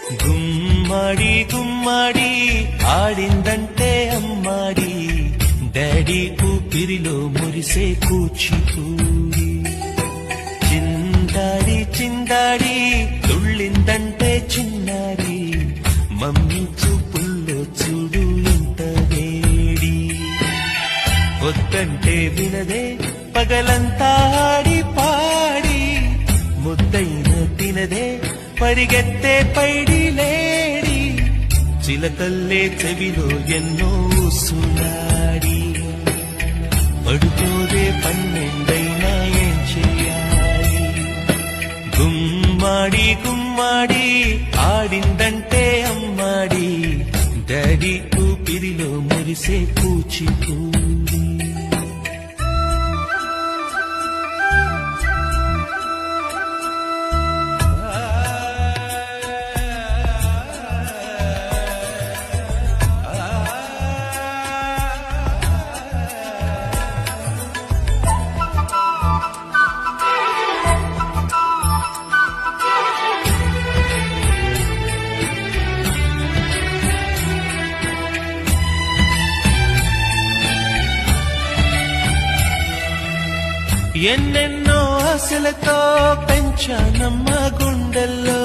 గుమ్మడి గుమ్మడి ఆడిందంటే అమ్మాడి, daddy ఊపిరిలో మురిసే కూచిపూడి. చిందాడి చిందాడి తుళ్ళిందంటే చిన్నారి, మమ్మీ చూపుల్లో చూడు ఇంత వేడి. వద్దంటే వినదే పగలంతా ఆడి పాడి, ముద్దైన తినదే పరిగెత్తే పైడి లేడి. చిలకల్లే చెవిలో ఎన్నో సునాడి, పడుకోదే పన్నెండైనా ఏం చెయ్యాలి. గుమ్మాడి గుమ్మాడి ఆడిందంటే అమ్మాడి, డాడీ ఊపిరిలో మురిసే కూచిపూడి. ఎన్నెన్నో ఆశలతో పెంచానమ్మ గుండెల్లో.